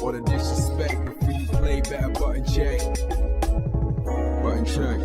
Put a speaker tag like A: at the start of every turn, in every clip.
A: Or the disrespect before you play back, button check. Button check.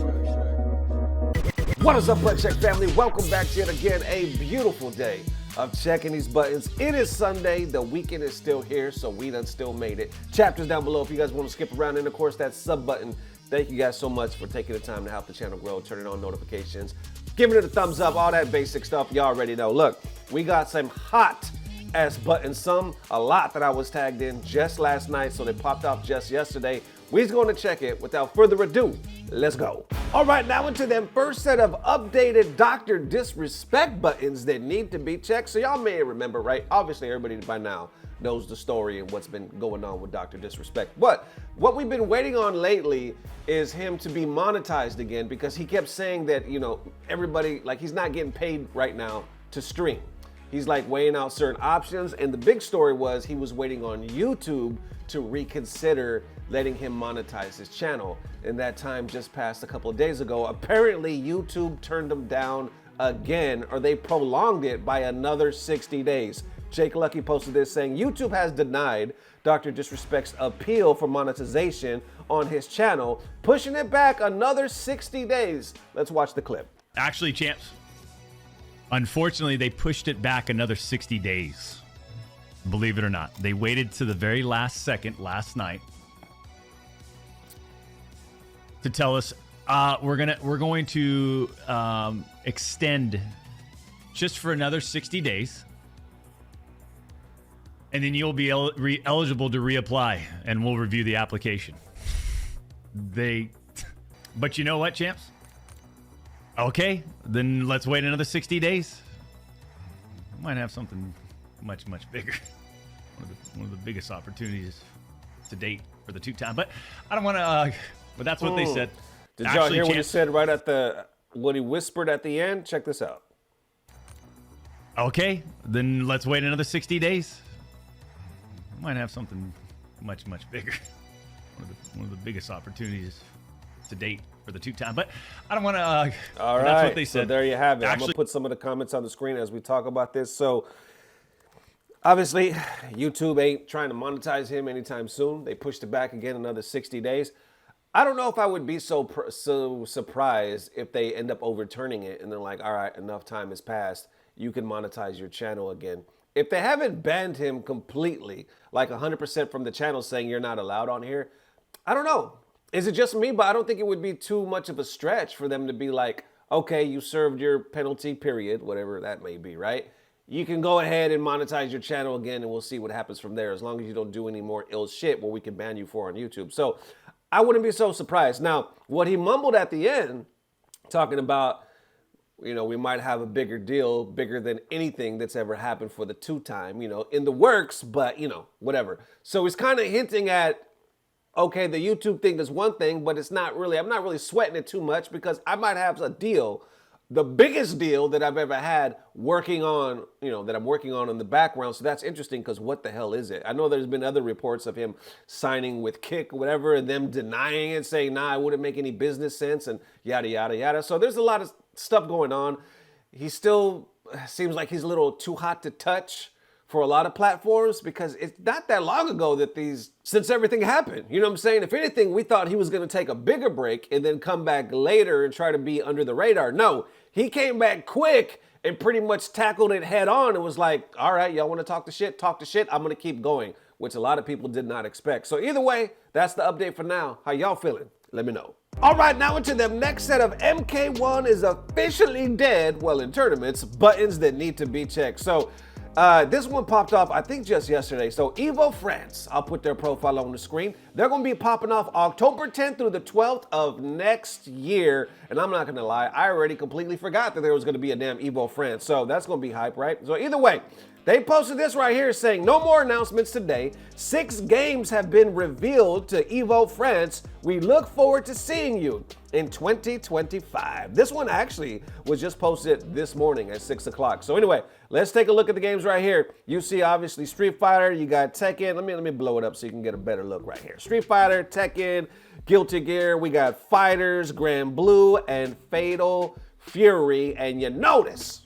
B: What is up, Button Check family? Welcome back to yet again a beautiful day of checking these buttons. It is Sunday, the weekend is still here, so we done still made it. Chapters down below if you guys want to skip around, and of course that sub button. Thank you guys so much for taking the time to help the channel grow, turning on notifications, giving it a thumbs up, all that basic stuff y'all already know. Look, we got some hot ass buttons, a lot that I was tagged in just last night, so they popped off just yesterday. We're going to check it. Without further ado, let's go. All right, now into them first set of updated Dr. Disrespect buttons that need to be checked. So y'all may remember, right? Obviously, everybody by now knows the story and what's been going on with Dr. Disrespect. But what we've been waiting on lately is him to be monetized again, because he kept saying that, you know, everybody, like, he's not getting paid right now to stream. He's like weighing out certain options, and the big story was he was waiting on YouTube to reconsider letting him monetize his channel. And that time just passed a couple of days ago. Apparently YouTube turned him down again, or they prolonged it by another 60 days. Jake Lucky posted this saying YouTube has denied Dr. Disrespect's appeal for monetization on his channel, pushing it back another 60 days. Let's watch the clip.
C: Actually, champs, unfortunately, they pushed it back another 60 days. Believe it or not. They waited to the very last second last night to tell us we're going to extend just for another 60 days. And then you'll be eligible to reapply, and we'll review the application. But you know what, champs? Okay, then let's wait another 60 days. Might have something much bigger. One of the biggest opportunities to date for the two-time. But I don't want to. But that's what they said.
B: Did y'all hear what he said right at what he whispered at the end? Check this out.
C: Okay, then let's wait another 60 days. Might have something much bigger. One of the biggest opportunities to date for the two-time. But I don't want to.
B: All right,
C: that's what they said.
B: So there you have it. I'm gonna put some of the comments on the screen as we talk about this. So obviously, YouTube ain't trying to monetize him anytime soon. They pushed it back again another 60 days. I don't know if I would be so surprised if they end up overturning it and they're like, all right, enough time has passed. You can monetize your channel again. If they haven't banned him completely, like 100% from the channel saying you're not allowed on here, I don't know. Is it just me? But I don't think it would be too much of a stretch for them to be like, okay, you served your penalty period, whatever that may be, right? You can go ahead and monetize your channel again, and we'll see what happens from there, as long as you don't do any more ill shit what we can ban you for on YouTube. So I wouldn't be so surprised. Now, what he mumbled at the end, talking about, you know, we might have a bigger deal, bigger than anything that's ever happened for the two-time, you know, in the works, but, you know, whatever. So he's kind of hinting at, okay, the YouTube thing is one thing, but it's not really, I'm not really sweating it too much, because I might have a deal, the biggest deal that I've ever had working on, you know, that I'm working on in the background. So that's interesting, because what the hell is it? I know there's been other reports of him signing with Kick, whatever, and them denying it, saying, nah, it wouldn't make any business sense, and yada, yada, yada. So there's a lot of stuff going on. He still seems like he's a little too hot to touch for a lot of platforms, because it's not that long ago that since everything happened, you know what I'm saying? If anything, we thought he was going to take a bigger break and then come back later and try to be under the radar. No, he came back quick and pretty much tackled it head on and was like, all right, y'all want to talk to shit? Talk to shit. I'm going to keep going, which a lot of people did not expect. So either way, that's the update for now. How y'all feeling? Let me know. All right, now into the next set of MK1 is officially dead, well, in tournaments, buttons that need to be checked. So this one popped off, I think, just yesterday. So EVO France, I'll put their profile on the screen. They're going to be popping off October 10th through the 12th of next year. And I'm not going to lie, I already completely forgot that there was going to be a damn EVO France. So that's going to be hype, right? So either way, they posted this right here saying, no more announcements today. 6 games have been revealed to EVO France. We look forward to seeing you in 2025. This one actually was just posted this morning at 6 o'clock. So anyway, let's take a look at the games right here. You see, obviously, Street Fighter, you got Tekken. Let me blow it up so you can get a better look right here. Street Fighter, Tekken, Guilty Gear. We got Fighters, Grand Blue, and Fatal Fury. And you notice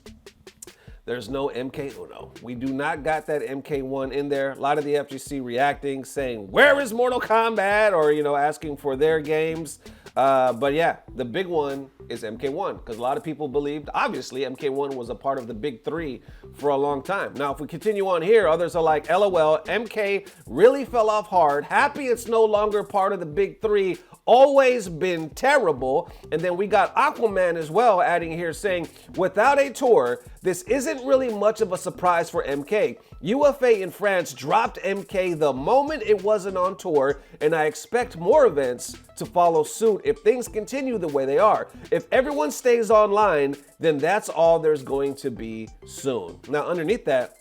B: There's no MK1. We do not got that MK1 in there. A lot of the FGC reacting, saying, where is Mortal Kombat? Or, asking for their games. But yeah, the big one is MK1, because a lot of people believed, obviously, MK1 was a part of the big three for a long time. Now, if we continue on here, others are like, LOL, MK really fell off hard. Happy it's no longer part of the big three. Always been terrible. And then we got Aquaman as well adding here saying, without a tour, this isn't really much of a surprise for MK. UFA in France dropped MK the moment it wasn't on tour, and I expect more events to follow suit if things continue the way they are. If everyone stays online, then that's all there's going to be soon. Now, underneath that,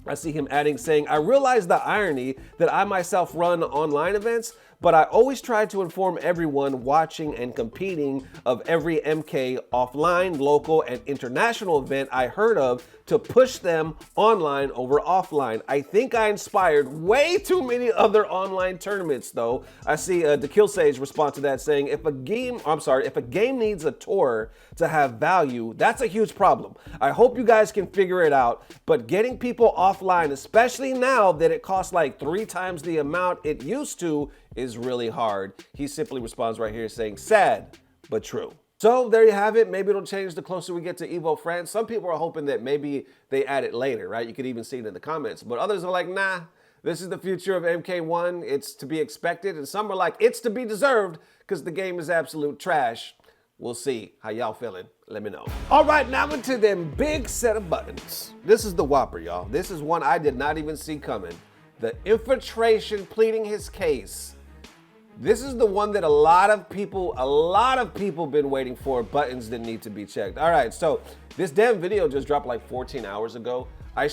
B: I see him adding, saying, I realize the irony that I myself run online events, but I always try to inform everyone watching and competing of every MK offline, local, and international event I heard of to push them online over offline. I think I inspired way too many other online tournaments, though. I see the Kill Sage respond to that saying, if a game needs a tour to have value, that's a huge problem. I hope you guys can figure it out, but getting people offline, especially now that it costs like 3 times the amount it used to, is really hard. He simply responds right here saying, sad, but true. So there you have it. Maybe it'll change the closer we get to EVO France. Some people are hoping that maybe they add it later, right? You could even see it in the comments. But others are like, nah, this is the future of MK1. It's to be expected. And some are like, it's to be deserved because the game is absolute trash. We'll see. How y'all feeling? Let me know. All right, now into them big set of buttons. This is the whopper, y'all. This is one I did not even see coming. The Infiltration pleading his case. This is the one that a lot of people been waiting for, buttons that need to be checked. All right, so this damn video just dropped like 14 hours ago. I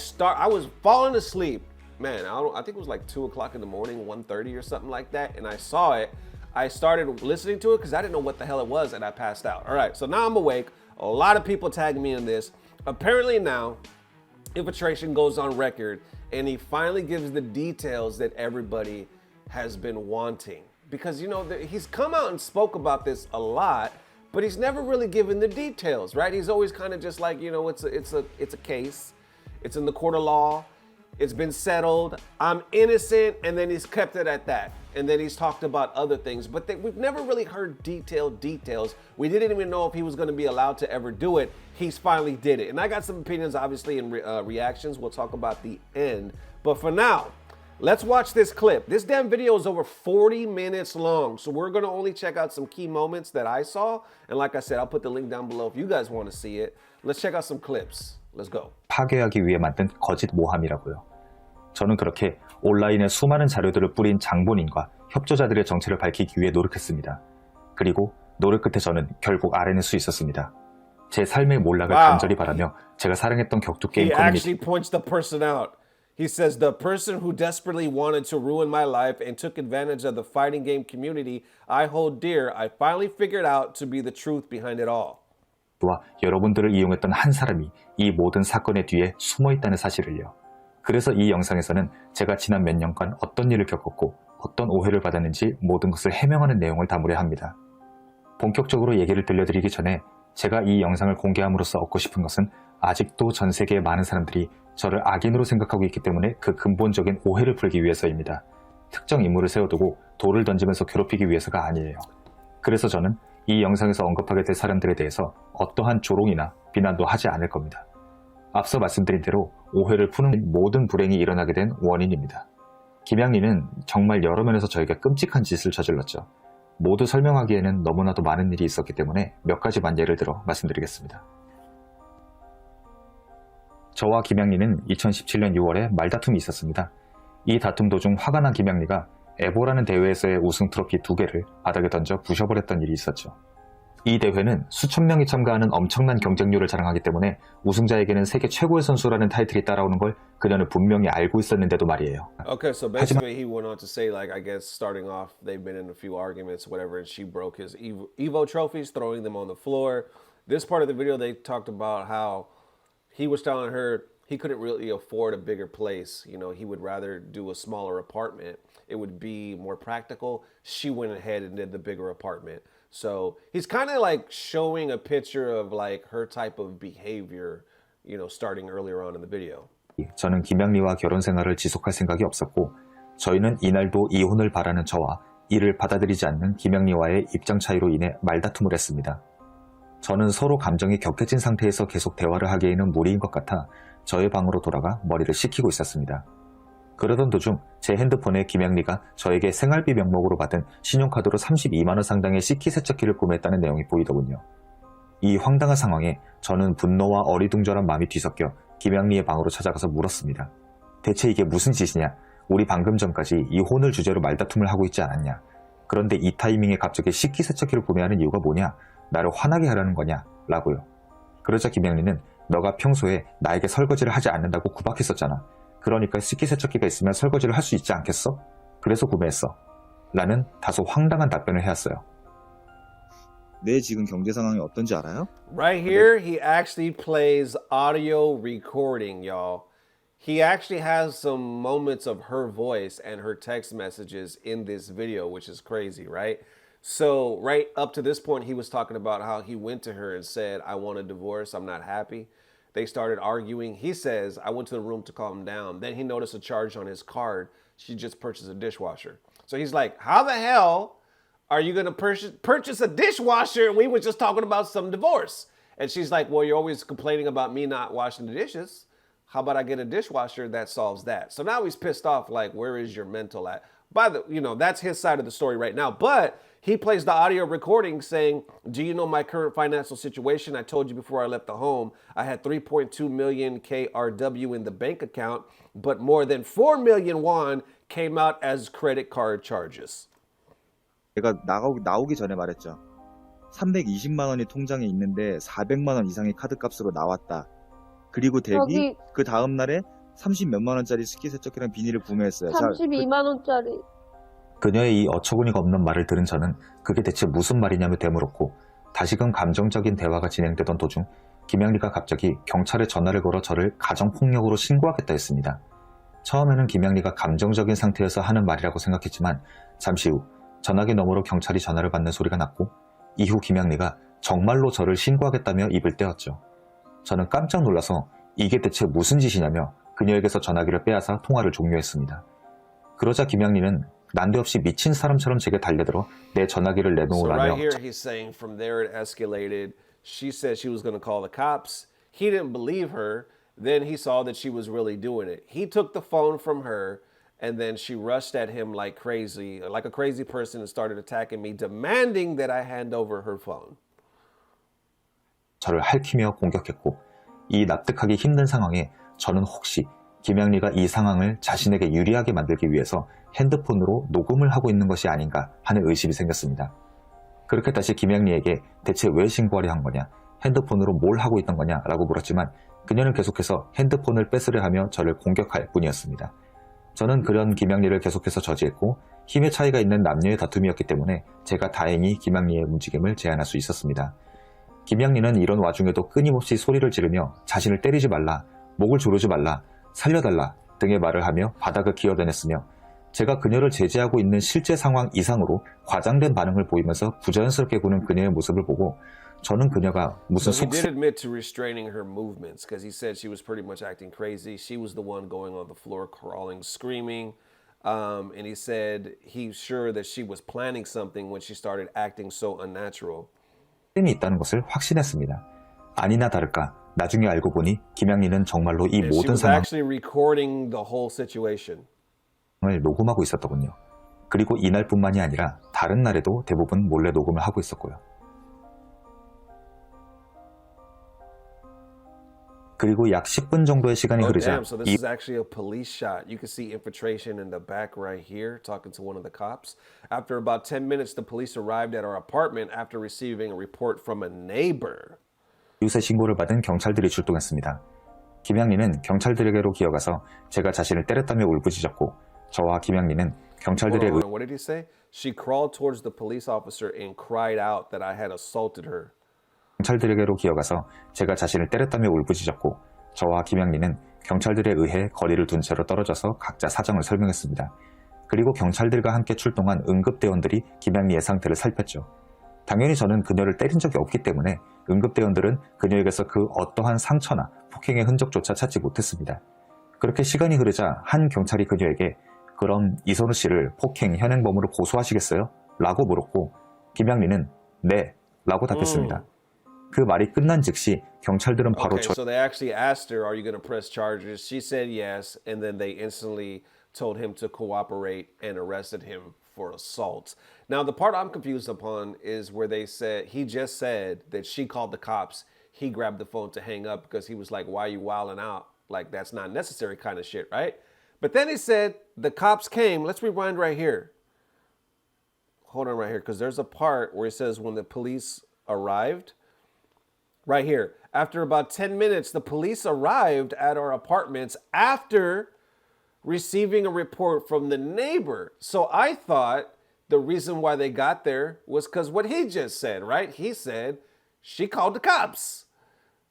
B: was falling asleep. Man, I think it was like 2 o'clock in the morning, 1:30 or something like that, and I saw it. I started listening to it because I didn't know what the hell it was, and I passed out. All right, so now I'm awake. A lot of people tagging me in this. Apparently now, Infiltration goes on record, and he finally gives the details that everybody has been wanting. Because, he's come out and spoke about this a lot, but he's never really given the details, right? He's always kind of just like, it's a case. It's in the court of law. It's been settled. I'm innocent. And then he's kept it at that. And then he's talked about other things, but we've never really heard detailed details. We didn't even know if he was going to be allowed to ever do it. He's finally did it. And I got some opinions, obviously, in reactions. We'll talk about the end. But for now, let's watch this clip. This damn video is over 40 minutes long, so we're gonna only check out some key moments that I saw. And like I said, I'll put the link down below if you guys want to see it. Let's check out some clips. Let's go.
D: 파괴하기 위해 만든 거짓 모함이라고요. 저는 그렇게 온라인에 수많은 자료들을 뿌린 장본인과 협조자들의 정체를 밝히기 위해 노력했습니다. 그리고 노력 끝에 저는 결국 알아낼 수 있었습니다. 제 삶의 몰락을 간절히 바라며 제가 사랑했던 격투 게임
B: He
D: 커뮤니티
B: actually points the person out. He says, the person who desperately wanted to ruin my life and took advantage of the fighting game community I hold dear, I finally figured out to be the truth behind it all.
D: 와 여러분들을 이용했던 한 사람이 이 모든 사건의 뒤에 숨어 있다는 사실을요. 그래서 이 영상에서는 제가 지난 몇 년간 어떤 일을 겪었고 어떤 오해를 받았는지 모든 것을 해명하는 내용을 담으려 합니다. 본격적으로 얘기를 들려드리기 전에 제가 이 영상을 공개함으로써 얻고 싶은 것은 아직도 전 세계의 많은 사람들이 저를 악인으로 생각하고 있기 때문에 그 근본적인 오해를 풀기 위해서입니다. 특정 인물을 세워두고 돌을 던지면서 괴롭히기 위해서가 아니에요. 그래서 저는 이 영상에서 언급하게 될 사람들에 대해서 어떠한 조롱이나 비난도 하지 않을 겁니다. 앞서 말씀드린 대로 오해를 푸는 모든 불행이 일어나게 된 원인입니다. 김양리는 정말 여러 면에서 저에게 끔찍한 짓을 저질렀죠. 모두 설명하기에는 너무나도 많은 일이 있었기 때문에 몇 가지만 예를 들어 말씀드리겠습니다. 저와 김양리는 2017년 6월에 말다툼이 있었습니다. 이 다툼 도중 화가 난 김양리가 에보라는 대회에서의 우승 트로피 2개를 바닥에 던져 부셔버렸던 일이 있었죠. 이 대회는 수천 명이 참가하는 엄청난 경쟁률을 자랑하기 때문에 우승자에게는 세계 최고의 선수라는 타이틀이 따라오는 걸 그녀는 분명히 알고 있었는데도 말이에요.
B: Okay, so basically he went on to say, like, I guess starting off, they've been in a few arguments, whatever, and she broke his EVO trophies, throwing them on the floor. This part of the video, they talked about how he was telling her he couldn't really afford a bigger place. He would rather do a smaller apartment. It would be more practical. She went ahead and did the bigger apartment. So he's kind of like showing a picture of like her type of behavior starting earlier on in the video.
D: 저는 김양리와 결혼 생활을 지속할 생각이 없었고 저희는 이날도 이혼을 바라는 저와 이를 받아들이지 않는 김양리와의 입장 차이로 인해 말다툼을 했습니다. 저는 서로 감정이 격해진 상태에서 계속 대화를 하기에는 무리인 것 같아 저의 방으로 돌아가 머리를 식히고 있었습니다. 그러던 도중 제 핸드폰에 김양리가 저에게 생활비 명목으로 받은 신용카드로 32만원 상당의 식기세척기를 구매했다는 내용이 보이더군요. 이 황당한 상황에 저는 분노와 어리둥절한 마음이 뒤섞여 김양리의 방으로 찾아가서 물었습니다. 대체 이게 무슨 짓이냐? 우리 방금 전까지 이혼을 주제로 말다툼을 하고 있지 않았냐? 그런데 이 타이밍에 갑자기 식기세척기를 구매하는 이유가 뭐냐? 나를 화나게 하려는 거냐? 라고요. 그러자 김양리는 너가 평소에 나에게 설거지를 하지 않는다고 구박했었잖아. 그러니까 식기세척기가 있으면 설거지를 할 수 있지 않겠어? 그래서 구매했어. 라는 다소 황당한 답변을 해왔어요.
E: 내 지금 경제 상황이 어떤지 알아요?
B: Right here, he actually plays audio recording, y'all. He actually has some moments of her voice and her text messages in this video, which is crazy, right? So right up to this point, he was talking about how he went to her and said, I want a divorce. I'm not happy. They started arguing. He says, I went to the room to calm down. Then he noticed a charge on his card. She just purchased a dishwasher. So he's like, how the hell are you going to purchase a dishwasher? And we were just talking about some divorce. And she's like, well, you're always complaining about me not washing the dishes. How about I get a dishwasher that solves that? So now he's pissed off, like, where is your mental at? That's his side of the story right now. But he plays the audio recording saying, do you know my current financial situation? I told you before I left the home, I had 3.2 million KRW in the bank account, but more than 4 million won came out as credit card charges.
E: 제가 나오기 전에 말했죠. 320만 원이 통장에 있는데 400만 원 이상의 카드값으로 나왔다. 그리고 대비 그 다음 날에 30몇만 원짜리 식기세척기랑 비닐을 구매했어요.
F: 32만 원짜리.
D: 그녀의 이 어처구니가 없는 말을 들은 저는 그게 대체 무슨 말이냐며 되물었고 다시금 감정적인 대화가 진행되던 도중 김양리가 갑자기 경찰에 전화를 걸어 저를 가정폭력으로 신고하겠다 했습니다. 처음에는 김양리가 감정적인 상태여서 하는 말이라고 생각했지만 잠시 후 전화기 너머로 경찰이 전화를 받는 소리가 났고 이후 김양리가 정말로 저를 신고하겠다며 입을 떼었죠. 저는 깜짝 놀라서 이게 대체 무슨 짓이냐며 그녀에게서 전화기를 빼앗아 통화를 종료했습니다. 그러자 김양리는 난데없이 미친 사람처럼 제게 달려들어 내 전화기를
B: So
D: 내놓으라며
B: right here he's saying from there it escalated. She said she was going to call the cops. He didn't believe her. Then he saw that she was really doing it. He took the phone from her and then she rushed at him like a crazy person and started attacking me, demanding that I hand over her phone.
D: 저를 핥히며 공격했고 이 납득하기 힘든 상황에 저는 혹시 김양리가 이 상황을 자신에게 유리하게 만들기 위해서 핸드폰으로 녹음을 하고 있는 것이 아닌가 하는 의심이 생겼습니다. 그렇게 다시 김양리에게 대체 왜 신고하려 한 거냐, 핸드폰으로 뭘 하고 있던 거냐 라고 물었지만 그녀는 계속해서 핸드폰을 뺏으려 하며 저를 공격할 뿐이었습니다. 저는 그런 김양리를 계속해서 저지했고 힘의 차이가 있는 남녀의 다툼이었기 때문에 제가 다행히 김양리의 움직임을 제한할 수 있었습니다. 김양리는 이런 와중에도 끊임없이 소리를 지르며 자신을 때리지 말라, 목을 조르지 말라, 살려달라 등의 말을 하며 바닥을 기어다녔으며 제가 그녀를 제지하고 있는 실제 상황 이상으로 과장된 반응을 보이면서 부자연스럽게 구는 그녀의 모습을 보고 저는 그녀가 무슨
B: So he did
D: 속셈
B: admit to restraining her movements because he said she was pretty much acting crazy. She was the one going on the floor, crawling, screaming. And he said he's sure that she was planning something when she started acting so unnatural.
D: 이 있다는 것을 확신했습니다. 아니나 다를까 나중에 알고 보니 김양리는 정말로 이
B: And she
D: 모든
B: was actually recording the whole situation.
D: 상황을 녹음하고 있었더군요. 그리고 이날뿐만이 아니라 다른 날에도 대부분 몰래 녹음을 하고 있었고요. 그리고 약 10분 정도의 시간이
B: Oh,
D: 흐르자
B: damn. So this is actually a police shot. You can see Infiltration in the back right here talking to one of the cops. After about 10 minutes, the police arrived at our apartment after receiving a report from a neighbor.
D: 이웃의 신고를 받은 경찰들이 출동했습니다. 김양리는 경찰들에게로 기어가서 제가 자신을 때렸다며 울부짖었고 저와 김양리는 경찰들의
B: Hold on, what did he say? She crawled towards the police officer and cried out that I had assaulted her.
D: 경찰들에게로 기어가서 제가 자신을 때렸다며 울부짖었고 저와 김양리는 경찰들에 의해 거리를 둔 채로 떨어져서 각자 사정을 설명했습니다. 그리고 경찰들과 함께 출동한 응급대원들이 김양리의 상태를 살폈죠. 당연히 저는 그녀를 때린 적이 없기 때문에 응급대원들은 그녀에게서 그 어떠한 상처나 폭행의 흔적조차 찾지 못했습니다. 그렇게 시간이 흐르자 한 경찰이 그녀에게 그럼 이선우 씨를 폭행 현행범으로 고소하시겠어요? 라고 물었고 김양리는 네 라고 답했습니다. 그 말이 끝난 즉시 경찰들은 바로
B: Okay, so they actually asked her, are you going to press charges? She said yes, and then they instantly told him to cooperate and arrested him for assault. Now, the part I'm confused upon is where they said, he just said that she called the cops. He grabbed the phone to hang up because he was like, why are you wilding out? Like, that's not necessary kind of shit, right? But then he said the cops came. Let's rewind right here. Hold on right here, because there's a part where it says when the police arrived. Right here. After about 10 minutes, the police arrived at our apartments after receiving a report from the neighbor. So I thought the reason why they got there was because what he just said, right? He said she called the cops.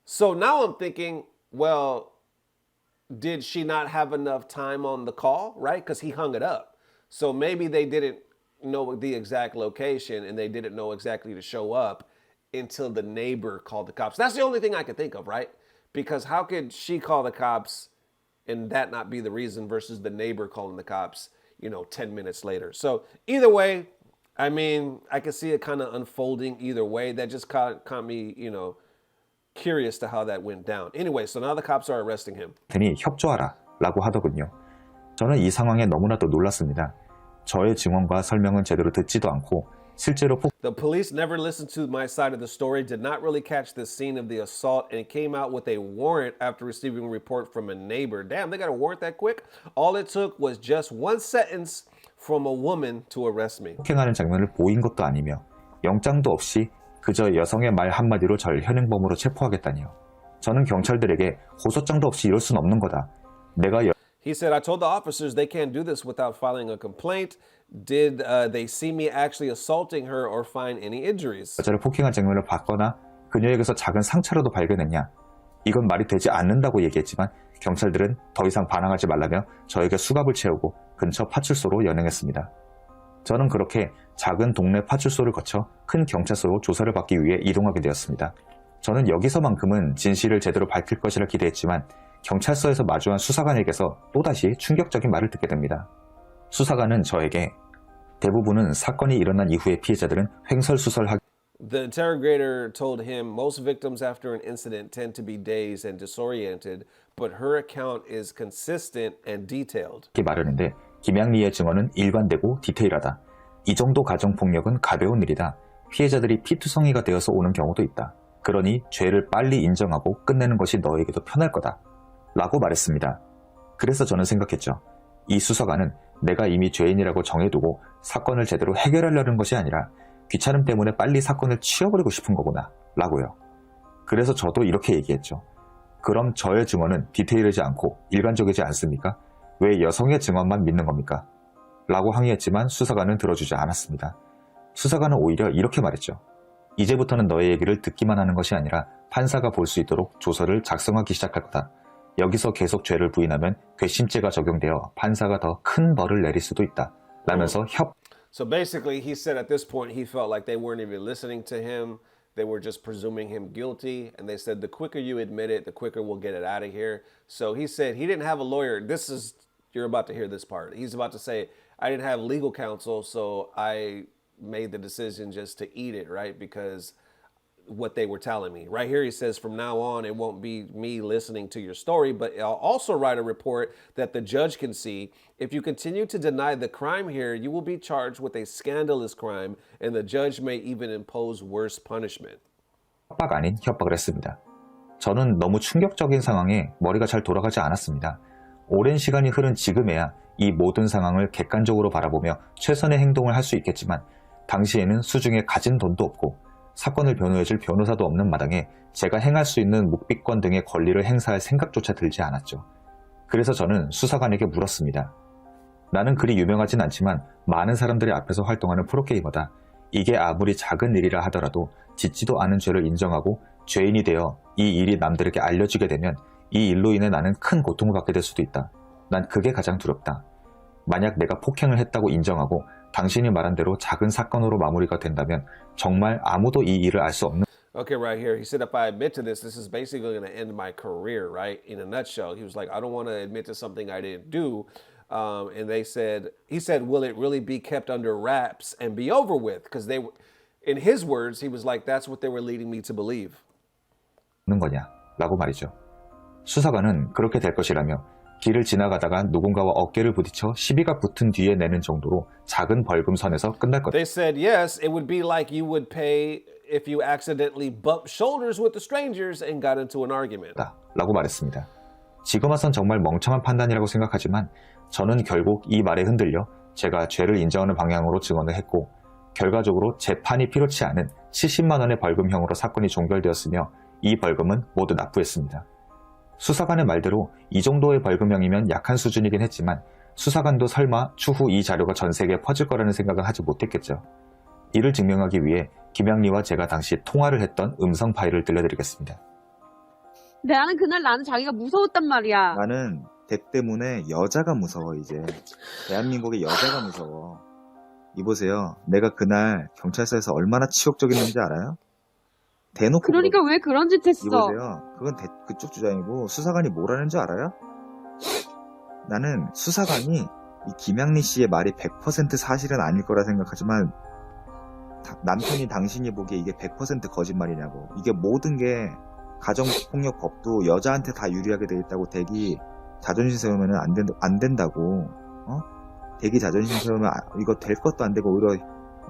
B: So now I'm thinking, well, did she not have enough time on the call, right? Because he hung it up. So maybe they didn't know the exact location and they didn't know exactly to show up until the neighbor called the cops. That's the only thing I could think of, right? Because how could she call the cops and that not be the reason versus the neighbor calling the cops, 10 minutes later? So either way, I mean, I could see it kind of unfolding either way. That just caught me, curious to how that went down. Anyway, so now the cops are arresting him.
D: 테니 협조하라 라고 하더군요. 저는 이 상황에 너무나도 놀랐습니다. 저의 증언과 설명은 제대로 듣지도 않고 실제로
B: The police never listened to my side of the story, did not really catch the scene of the assault, and came out with a warrant after receiving a report from a neighbor. Damn, they got a warrant that quick? All it took was just one sentence from a woman to arrest me.
D: 폭행하는 장면을 보인 것도 아니며 영장도 없이 그저 여성의 말 한마디로 절 현행범으로 체포하겠다니요. 저는 경찰들에게 고소장도 없이 이럴 순 없는 거다.
B: He said, I told the officers they can't do this without filing a complaint. Did they see me actually assaulting her or find any injuries?
D: 여자를 폭행한 장면을 봤거나 그녀에게서 작은 상처라도 발견했냐? 이건 말이 되지 않는다고 얘기했지만 경찰들은 더 이상 반항하지 말라며 저에게 수갑을 채우고 근처 파출소로 연행했습니다. 저는 그렇게 작은 동네 파출소를 거쳐 큰 경찰서로 조사를 받기 위해 이동하게 되었습니다. 저는 여기서만큼은 진실을 제대로 밝힐 것이라 기대했지만 경찰서에서 마주한 수사관에게서 또다시 충격적인 말을 듣게 됩니다. 수사관은 저에게 대부분은 사건이 일어난 이후에 피해자들은 횡설수설하기
B: The interrogator told him most victims after an incident tend to be dazed and disoriented, but her account is consistent and detailed.
D: 마련인데 김양리의 증언은 일관되고 디테일하다. 이 정도 가정폭력은 가벼운 일이다. 피해자들이 피투성이가 되어서 오는 경우도 있다. 그러니 죄를 빨리 인정하고 끝내는 것이 너에게도 편할 거다. 라고 말했습니다. 그래서 저는 생각했죠. 이 수사관은 내가 이미 죄인이라고 정해두고 사건을 제대로 해결하려는 것이 아니라 귀찮음 때문에 빨리 사건을 치워버리고 싶은 거구나 라고요. 그래서 저도 이렇게 얘기했죠. 그럼 저의 증언은 디테일하지 않고 일관적이지 않습니까? 왜 여성의 증언만 믿는 겁니까? 라고 항의했지만 수사관은 들어주지 않았습니다. 수사관은 오히려 이렇게 말했죠. 이제부터는 너의 얘기를 듣기만 하는 것이 아니라 판사가 볼 수 있도록 조서를 작성하기 시작할 거다. 여기서 계속 죄를 부인하면 괘씸죄가 적용되어 판사가 더 큰 벌을 내릴 수도 있다. 라면서
B: So basically he said at this point he felt like they weren't even listening to him. They were just presuming him guilty. And they said the quicker you admit it, the quicker we'll get it out of here. So he said he didn't have a lawyer. You're about to hear this part. He's about to say, I didn't have legal counsel, so I made the decision just to eat it, right? Because what they were telling me. Right here he says from now on it won't be me listening to your story, but I'll also write a report that the judge can see. If you continue to deny the crime here, you will be charged with a scandalous crime and the judge may even impose worse punishment.
D: 협박 아닌 협박을 했습니다. 저는 너무 충격적인 상황에 머리가 잘 돌아가지 않았습니다. 오랜 시간이 흐른 지금에야 이 모든 상황을 객관적으로 바라보며 최선의 행동을 할 수 있겠지만 당시에는 수중에 가진 돈도 없고 사건을 변호해줄 변호사도 없는 마당에 제가 행할 수 있는 묵비권 등의 권리를 행사할 생각조차 들지 않았죠. 그래서 저는 수사관에게 물었습니다. 나는 그리 유명하진 않지만 많은 사람들이 앞에서 활동하는 프로게이머다. 이게 아무리 작은 일이라 하더라도 짓지도 않은 죄를 인정하고 죄인이 되어 이 일이 남들에게 알려지게 되면 이 일로 인해 나는 큰 고통을 받게 될 수도 있다. 난 그게 가장 두렵다. 만약 내가 폭행을 했다고 인정하고 당신이 말한 대로 작은 사건으로 마무리가 된다면 정말 아무도 이 일을 알 수 없는
B: Okay, right here. He said, if I admit to this is basically going to end my career, right? In a nutshell. He was like, I don't want to admit to something I didn't do. And he said, will it really be kept under wraps and be over with? Because in his words, he was like, that's what they were leading me to believe.
D: 거냐라고 말이죠. 수사관은 그렇게 될 것이라며 길을 지나가다가 누군가와 어깨를 부딪혀 시비가 붙은 뒤에 내는 정도로 작은 벌금 선에서 끝날
B: They said, yes, it would be like you would pay if you accidentally bumped shoulders with the strangers and got into an argument.
D: 라고 말했습니다. 지금 와선 정말 멍청한 판단이라고 생각하지만 저는 결국 이 말에 흔들려 제가 죄를 인정하는 방향으로 증언을 했고 결과적으로 재판이 필요치 않은 70만 원의 벌금형으로 사건이 종결되었으며 이 벌금은 모두 납부했습니다. 수사관의 말대로 이 정도의 벌금형이면 약한 수준이긴 했지만 수사관도 설마 추후 이 자료가 전 세계에 퍼질 거라는 생각은 하지 못했겠죠. 이를 증명하기 위해 김양리와 제가 당시 통화를 했던 음성 파일을 들려드리겠습니다.
F: 나는 자기가 무서웠단 말이야.
E: 나는 댁 때문에 여자가 무서워 이제. 대한민국의 여자가 무서워. 이보세요. 내가 그날 경찰서에서 얼마나 치욕적이었는지 알아요? 대놓고
F: 그러니까 왜 그런 짓 했어?
E: 이보세요. 그건 그쪽 주장이고 수사관이 뭐라는 줄 알아요? 나는 수사관이 이 김양리 씨의 말이 100% 사실은 아닐 거라 생각하지만 남편이 당신이 보기에 이게 100% 거짓말이냐고. 이게 모든 게 가정폭력법도 여자한테 다 유리하게 돼 있다고 댁이 자존심 세우면 안 된다고. 댁이 자존심 세우면 이거 될 것도 안 되고 오히려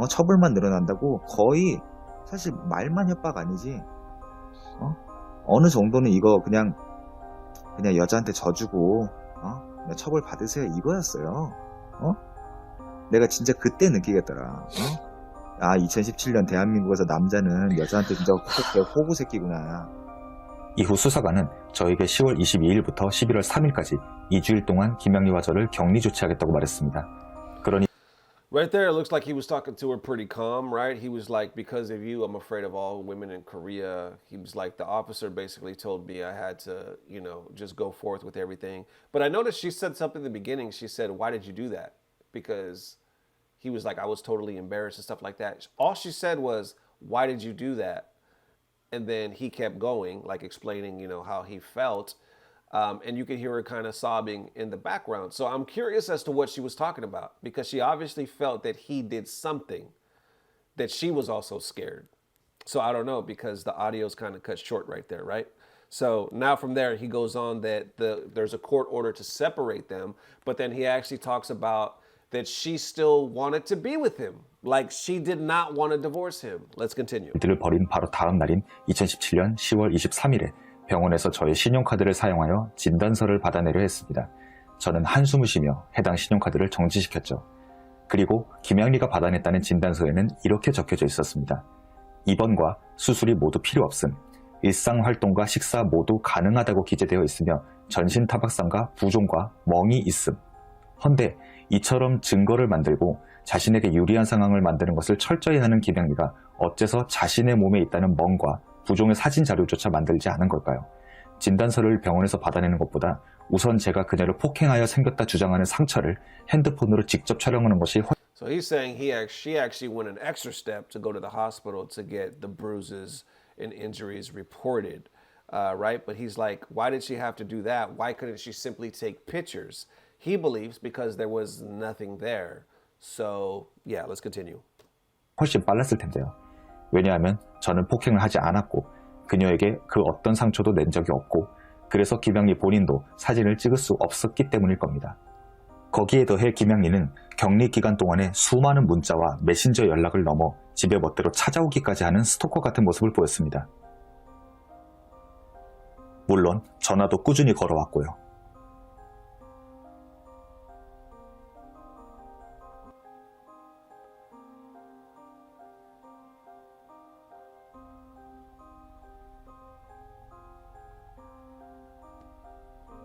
E: 처벌만 늘어난다고. 거의 사실 말만 협박 아니지. 어느 정도는 이거 그냥 여자한테 져주고 그냥 처벌 받으세요 이거였어요. 내가 진짜 그때 느끼겠더라. 2017년 대한민국에서 남자는 여자한테 진짜 호구 새끼구나.
D: 이후 수사관은 저에게 10월 22일부터 11월 3일까지 2주일 동안 김양리와 저를 격리 조치하겠다고 말했습니다. 그러니
B: Right there, it looks like he was talking to her pretty calm, right? He was like, because of you, I'm afraid of all women in Korea. He was like, the officer basically told me I had to, just go forth with everything. But I noticed she said something in the beginning. She said, why did you do that? Because he was like, I was totally embarrassed and stuff like that. All she said was, why did you do that? And then he kept going, like explaining, how he felt. And you could hear her kind of sobbing in the background. So I'm curious as to what she was talking about, because she obviously felt that he did something that she was also scared. So I don't know, because the audio's kind of cut short right there, right? So now from there, he goes on that there's a court order to separate them, but then he actually talks about that she still wanted to be with him. Like she did not want to divorce him. Let's continue.
D: 이들을 벌인 바로 다음 날인 2017년 10월 23일에 병원에서 저의 신용카드를 사용하여 진단서를 받아내려 했습니다. 저는 한숨을 쉬며 해당 신용카드를 정지시켰죠. 그리고 김양리가 받아냈다는 진단서에는 이렇게 적혀져 있었습니다. 입원과 수술이 모두 필요 없음. 일상활동과 식사 모두 가능하다고 기재되어 있으며 전신타박상과 부종과 멍이 있음. 헌데 이처럼 증거를 만들고 자신에게 유리한 상황을 만드는 것을 철저히 하는 김양리가 어째서 자신의 몸에 있다는 멍과 부종의 사진 자료조차 만들지 않은 걸까요? 진단서를 병원에서 받아내는 것보다 우선 제가 그녀를 폭행하여 생겼다 주장하는 상처를 핸드폰으로 직접 촬영하는 것이
B: So he's saying she actually went an extra step to go to the hospital to get the bruises and injuries reported, right? But he's like, why did she have to do that? Why couldn't she simply take pictures? He believes because there was nothing there. So yeah, let's continue.
D: 훨씬 빨랐을 텐데요. 왜냐하면 저는 폭행을 하지 않았고 그녀에게 그 어떤 상처도 낸 적이 없고 그래서 김양리 본인도 사진을 찍을 수 없었기 때문일 겁니다. 거기에 더해 김양리는 격리 기간 동안에 수많은 문자와 메신저 연락을 넘어 집에 멋대로 찾아오기까지 하는 스토커 같은 모습을 보였습니다. 물론 전화도 꾸준히 걸어왔고요.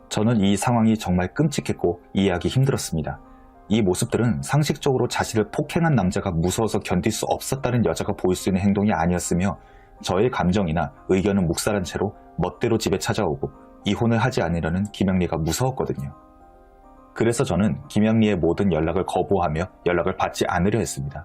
D: 저는 이 상황이 정말 끔찍했고 이해하기 힘들었습니다. 이 모습들은 상식적으로 자신을 폭행한 남자가 무서워서 견딜 수 없었다는 여자가 보일 수 있는 행동이 아니었으며 저의 감정이나 의견은 묵살한 채로 멋대로 집에 찾아오고 이혼을 하지 않으려는 김양리가 무서웠거든요. 그래서 저는 김양리의 모든 연락을 거부하며 연락을 받지 않으려 했습니다.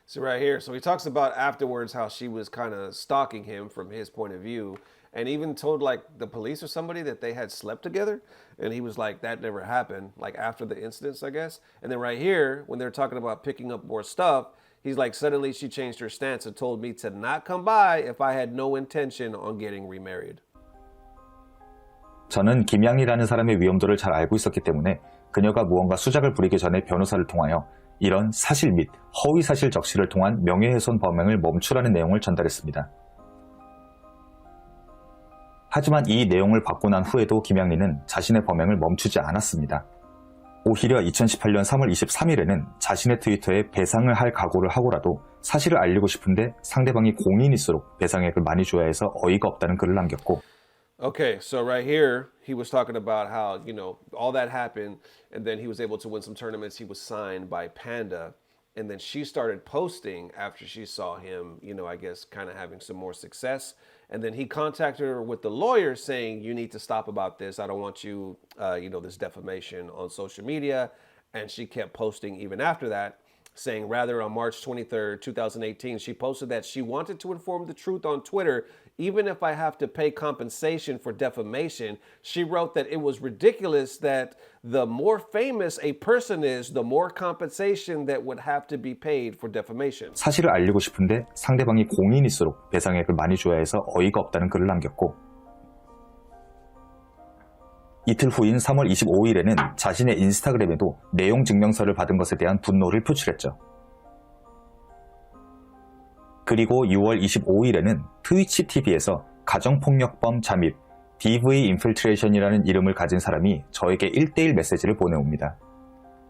B: So right here, so he talks about afterwards how she was kind of stalking him from his point of view, and even told like the police or somebody that they had slept together, and he was like, that never happened, like after the incidents, I guess. And then right here, when they're talking about picking up more stuff, he's like, suddenly she changed her stance and told me to not come by if I had no intention on getting remarried.
D: 저는 김양리라는 사람의 위험도를 잘 알고 있었기 때문에 그녀가 무언가 수작을 부리기 전에 변호사를 통하여 이런 사실 및 허위사실 적시를 통한 명예훼손 범행을 멈추라는 내용을 전달했습니다. 하지만 이 내용을 받고 난 후에도 김양리는 자신의 범행을 멈추지 않았습니다. 오히려 2018년 3월 23일에는 자신의 트위터에 배상을 할 각오를 하고라도 사실을 알리고 싶은데 상대방이 공인일수록 배상액을 많이 줘야 해서 어이가 없다는 글을 남겼고
B: Okay, so right here, he was talking about how, you know, all that happened, and then he was able to win some tournaments. He was signed by Panda, and then she started posting after she saw him, you know, I guess kind of having some more success. And then he contacted her with the lawyer saying, you need to stop about this. I don't want you, you know, this defamation on social media. And she kept posting even after that, saying rather on March 23rd, 2018, she posted that she wanted to inform the truth on Twitter, even if I have to pay compensation for defamation. She wrote that it was ridiculous that the more famous a person is, the more compensation that would have to be paid for defamation.
D: 사실을 알리고 싶은데 상대방이 공인일수록 배상액을 많이 줘야 해서 어이가 없다는 글을 남겼고 이틀 후인 3월 25일에는 자신의 인스타그램에도 내용 증명서를 받은 것에 대한 분노를 표출했죠. 그리고 6월 25일에는 트위치 TV에서 가정폭력범 잠입 DV Infiltration이라는 이름을 가진 사람이 저에게 1대1 메시지를 보내옵니다.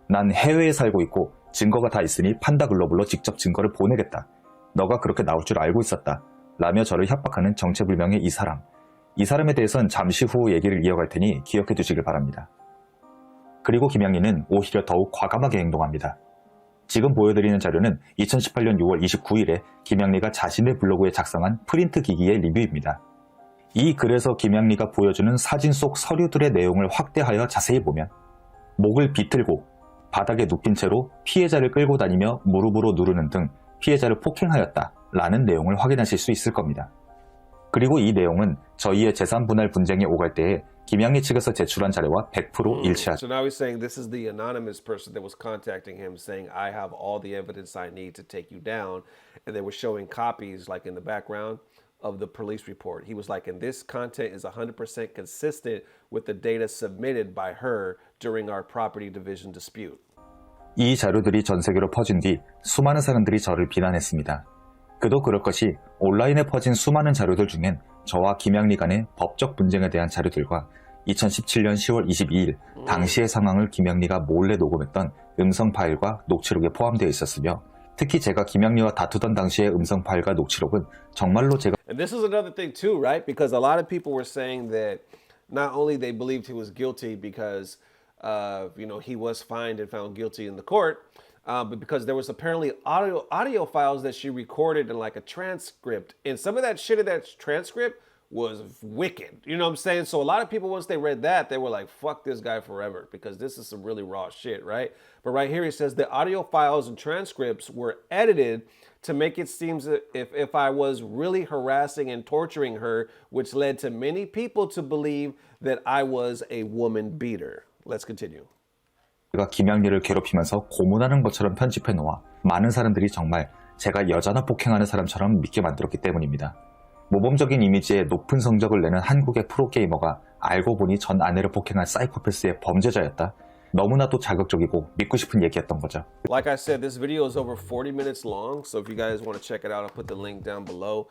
D: 난 해외에 살고 있고 증거가 다 있으니 판다 글로벌로 직접 증거를 보내겠다. 너가 그렇게 나올 줄 알고 있었다. 라며 저를 협박하는 정체불명의 이 사람. 이 사람에 대해선 잠시 후 얘기를 이어갈 테니 기억해 두시길 바랍니다. 그리고 김양리는 오히려 더욱 과감하게 행동합니다. 지금 보여드리는 자료는 2018년 6월 29일에 김양리가 자신의 블로그에 작성한 프린트 기기의 리뷰입니다. 이 글에서 김양리가 보여주는 사진 속 서류들의 내용을 확대하여 자세히 보면 목을 비틀고 바닥에 눕힌 채로 피해자를 끌고 다니며 무릎으로 누르는 등 피해자를 폭행하였다 라는 내용을 확인하실 수 있을 겁니다. 그리고 이 내용은 저희의 재산 분할 분쟁에 오갈 때에 김양리 측에서 제출한 자료와 100% 일치하죠.
B: So now he's saying this is the anonymous person that was contacting him saying, I have all the evidence I need to take you down. And they were showing copies like in the background of the police report. He was like, and this content is 100% consistent with the data submitted by her during our property division dispute.
D: 이 자료들이 전 세계로 퍼진 뒤 수많은 사람들이 저를 비난했습니다. 그도 그럴 것이 온라인에 퍼진 수많은 자료들 중엔 저와 김양리 간의 법적 분쟁에 대한 자료들과 2017년 10월 22일 당시의 상황을 김양리가 몰래 녹음했던 음성 파일과 녹취록에 포함되어 있었으며 특히 제가 김양리와 다투던 당시의 음성 파일과 녹취록은 정말로 제가
B: And this is another thing too, right? Because a lot of people were saying that not only they believed he was guilty because you know, he was fined and found guilty in the court, but because there was apparently audio files that she recorded in like a transcript, and some of that shit in that transcript was wicked. You know what I'm saying? So a lot of people, once they read that, they were like, fuck this guy forever, because this is some really raw shit, right? But right here, he says the audio files and transcripts were edited to make it seem as if I was really harassing and torturing her, which led to many people to believe that I was a woman beater. Let's continue.
D: 제가 김양리를 괴롭히면서 고문하는 것처럼 편집해 놓아 많은 사람들이 정말 제가 여자나 폭행하는 사람처럼 믿게 만들었기 때문입니다. 모범적인 이미지에 높은 성적을 내는 한국의 프로게이머가 알고 보니 전 아내를 폭행한 사이코패스의 범죄자였다. 너무나도 자극적이고 믿고 싶은 얘기였던 거죠.
B: Like I said, this video is over 40 minutes long, so if you guys want to check it out, I'll put the link down below.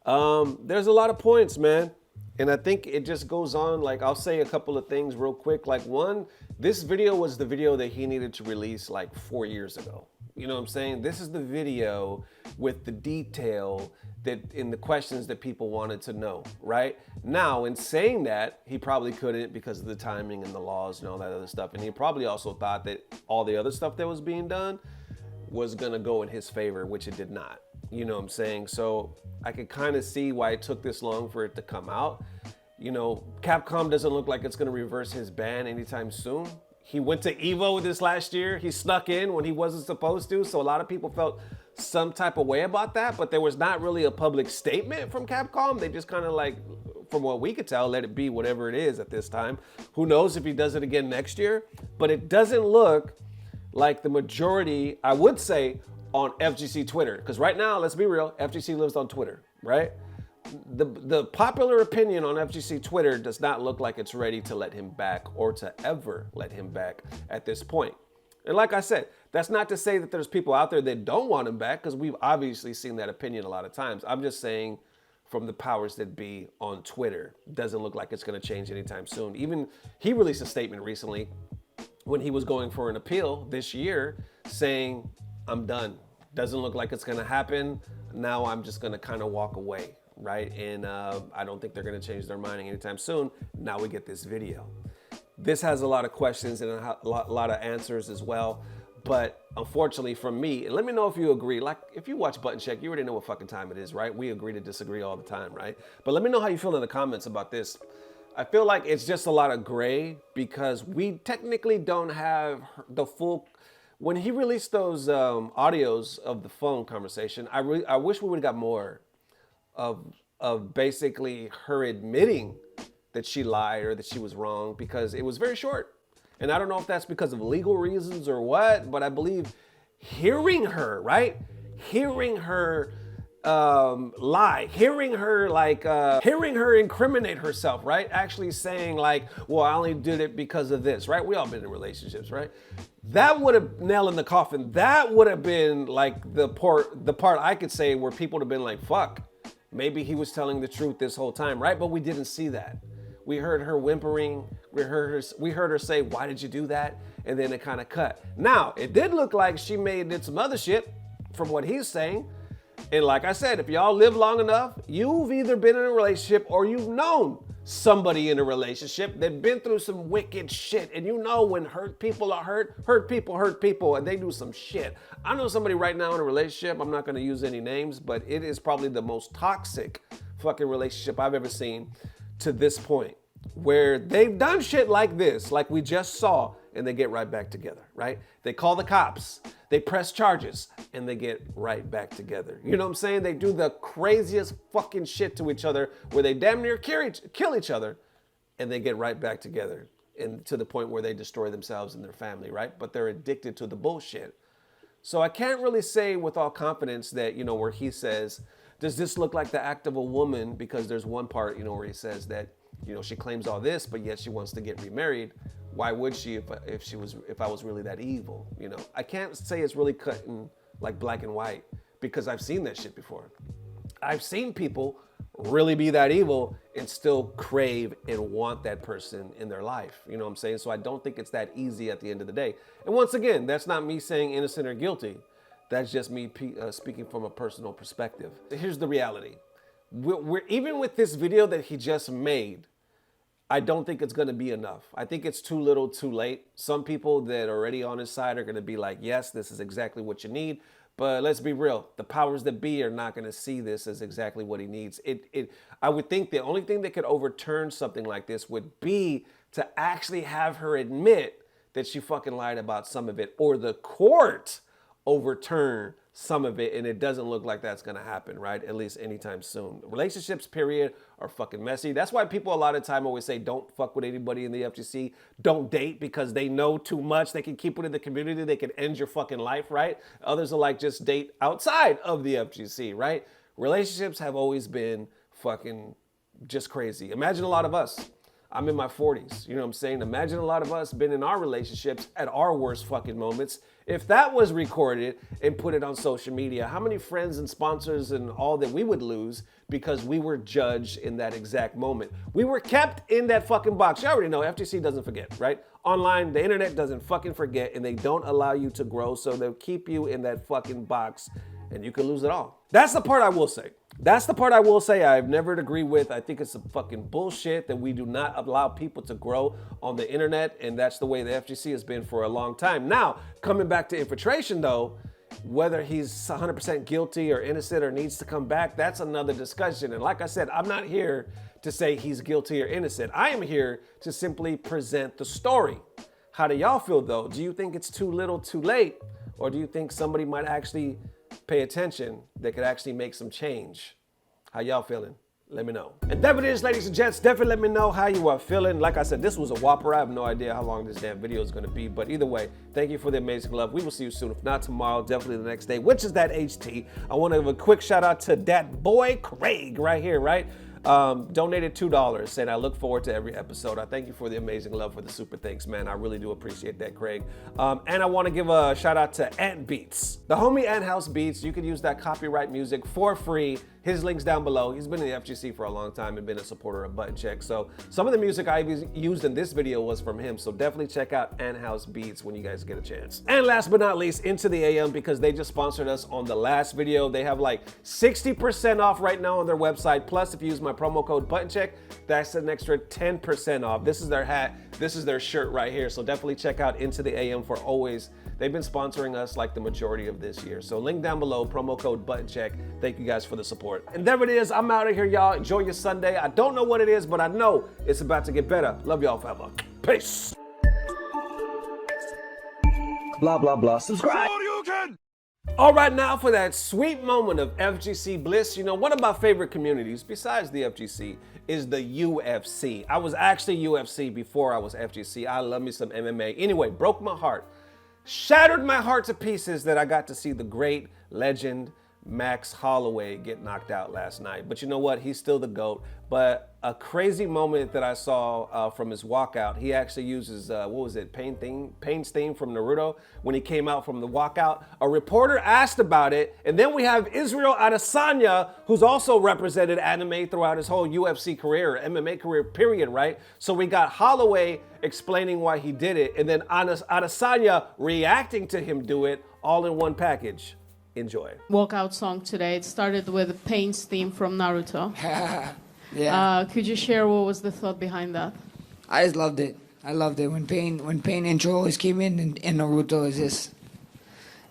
B: There's a lot of points, man. And I think it just goes on, like, I'll say a couple of things real quick. Like, one, this video was the video that he needed to release like 4 years ago. You know what I'm saying? This is the video with the detail that in the questions that people wanted to know, right? Now, in saying that, he probably couldn't because of the timing and the laws and all that other stuff. And he probably also thought that all the other stuff that was being done was gonna go in his favor, which it did not. You know what I'm saying? So I could kind of see why it took this long for it to come out. You know, Capcom doesn't look like it's gonna reverse his ban anytime soon. He went to EVO this last year. He snuck in when he wasn't supposed to. So a lot of people felt some type of way about that, but there was not really a public statement from Capcom. They just kind of like, from what we could tell, let it be whatever it is at this time. Who knows if he does it again next year? But it doesn't look like the majority, I would say, on FGC Twitter. Because right now, let's be real, FGC lives on Twitter, right? The popular opinion on FGC Twitter does not look like it's ready to let him back or to ever let him back at this point. And like I said, that's not to say that there's people out there that don't want him back, because we've obviously seen that opinion a lot of times. I'm just saying from the powers that be on Twitter, doesn't look like it's going to change anytime soon. Even he released a statement recently when he was going for an appeal this year saying, I'm done. Doesn't look like it's going to happen. Now I'm just going to kind of walk away, right? And I don't think they're going to change their mind anytime soon. Now we get this video. This has a lot of questions and a lot of answers as well. But unfortunately for me, and let me know if you agree, like if you watch Button Check, you already know what fucking time it is, right? We agree to disagree all the time, right? But let me know how you feel in the comments about this. I feel like it's just a lot of gray because we technically don't have the full, when he released those audios of the phone conversation, I wish we would have got more of basically her admitting that she lied or that she was wrong, because it was very short. And I don't know if that's because of legal reasons or what, but I believe hearing her, right? Hearing her lie, hearing her incriminate herself, right? Actually saying like, well, I only did it because of this, right? We all been in relationships, right? That would have nailed in the coffin. That would have been like the part I could say where people would have been like, fuck, maybe he was telling the truth this whole time, right? But we didn't see that. We heard her whimpering. We heard her say, why did you do that? And then it kind of cut. Now, it did look like she did some other shit from what he's saying. And like I said, if y'all live long enough, you've either been in a relationship or you've known somebody in a relationship that been through some wicked shit. And you know when hurt people are hurt people, and they do some shit. I know somebody right now in a relationship, I'm not gonna use any names, but it is probably the most toxic fucking relationship I've ever seen to this point, where they've done shit like this, like we just saw, and they get right back together, right? They call the cops, they press charges, and they get right back together. You know what I'm saying? They do the craziest fucking shit to each other where they damn near kill each other, and they get right back together, and to the point where they destroy themselves and their family, right? But they're addicted to the bullshit. So I can't really say with all confidence that, you know, where he says, does this look like the act of a woman? Because there's one part, you know, where he says that, you know, she claims all this, but yet she wants to get remarried. Why would she if I was really that evil? You know, I can't say it's really cut in like black and white, because I've seen that shit before. I've seen people really be that evil and still crave and want that person in their life. You know what I'm saying? So I don't think it's that easy at the end of the day. And once again, that's not me saying innocent or guilty. That's just me speaking from a personal perspective. Here's the reality. We're even with this video that he just made, I don't think it's gonna be enough. I think it's too little too late. Some people that are already on his side are gonna be like, yes, this is exactly what you need. But let's be real, the powers that be are not gonna see this as exactly what he needs. I would think the only thing that could overturn something like this would be to actually have her admit that she fucking lied about some of it, or the court overturn some of it, and it doesn't look like that's gonna happen, right? At least anytime soon. Relationships, period, are fucking messy. That's why people a lot of time always say, don't fuck with anybody in the FGC. Don't date, because they know too much. They can keep it in the community. They can end your fucking life, right? Others are like, just date outside of the FGC, right? Relationships have always been fucking just crazy. Imagine a lot of us. I'm in my 40s, you know what I'm saying? Imagine a lot of us been in our relationships at our worst fucking moments. If that was recorded and put it on social media, how many friends and sponsors and all that we would lose because we were judged in that exact moment. We were kept in that fucking box. You already know, FGC doesn't forget, right? Online, the internet doesn't fucking forget, and they don't allow you to grow, so they'll keep you in that fucking box, and you can lose it all. That's the part I will say. That's the part I will say I've never agreed with. I think it's some fucking bullshit that we do not allow people to grow on the internet, and that's the way the FGC has been for a long time. Now, coming back to Infiltration though, whether he's 100% guilty or innocent or needs to come back, that's another discussion. And like I said, I'm not here to say he's guilty or innocent. I am here to simply present the story. How do y'all feel though? Do you think it's too little too late? Or do you think somebody might actually pay attention that could actually make some change? How y'all feeling? Let me know. And there it is, ladies and gents. Definitely let me know how you are feeling. Like I said, this was a whopper. I have no idea how long this damn video is going to be. But either way, thank you for the amazing love. We will see you soon. If not tomorrow, definitely the next day, which is that HT. I want to give a quick shout out to that boy Craig right here, right? Donated $2, saying I look forward to every episode. I thank you for the amazing love for the super thanks, man. I really do appreciate that, Craig. And I want to give a shout out to Ant Beats. The homie Ant House Beats, you can use that copyright music for free. His link's down below. He's been in the FGC for a long time and been a supporter of Button Check. So some of the music I used in this video was from him. So definitely check out Ant House Beats when you guys get a chance. And last but not least, Into the AM, because they just sponsored us on the last video. They have like 60% off right now on their website. Plus, if you use my promo code Button Check, that's an extra 10% off. This is their hat. This is their shirt right here. So definitely check out Into the AM for always. They've been sponsoring us like the majority of this year. So link down below, promo code Button Check. Thank you guys for the support. And there it is. I'm out of here, y'all. Enjoy your Sunday. I don't know what it is, but I know it's about to get better. Love y'all forever. Peace.
G: Blah, blah, blah. Subscribe.
B: All right, now for that sweet moment of FGC bliss. You know, one of my favorite communities, besides the FGC, is the UFC. I was actually UFC before I was FGC. I love me some MMA. Anyway, broke my heart. Shattered my heart to pieces that I got to see the great legend Max Holloway get knocked out last night. But you know what? He's still the GOAT. But a crazy moment that I saw from his walkout, he actually uses, what was it, Pain's theme from Naruto when he came out from the walkout. A reporter asked about it, and then we have Israel Adesanya, who's also represented anime throughout his whole UFC career, MMA career, period, right? So we got Holloway explaining why he did it, and then Adesanya reacting to him do it, all in one package. Enjoy.
H: Walkout song today. It started with Pain's theme from Naruto.
I: Yeah.
H: Could you share what was the thought behind that?
I: I just loved it. I loved it when Pain intro always came in Naruto.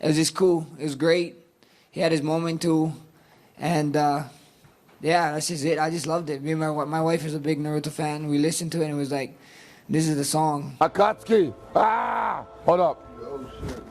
I: It was just cool. It was great. He had his moment too, and yeah, that's just it. I just loved it. Me and my wife is a big Naruto fan. We listened to it and it was like, this is the song.
J: Akatsuki! Ah! Hold up. Oh, shit.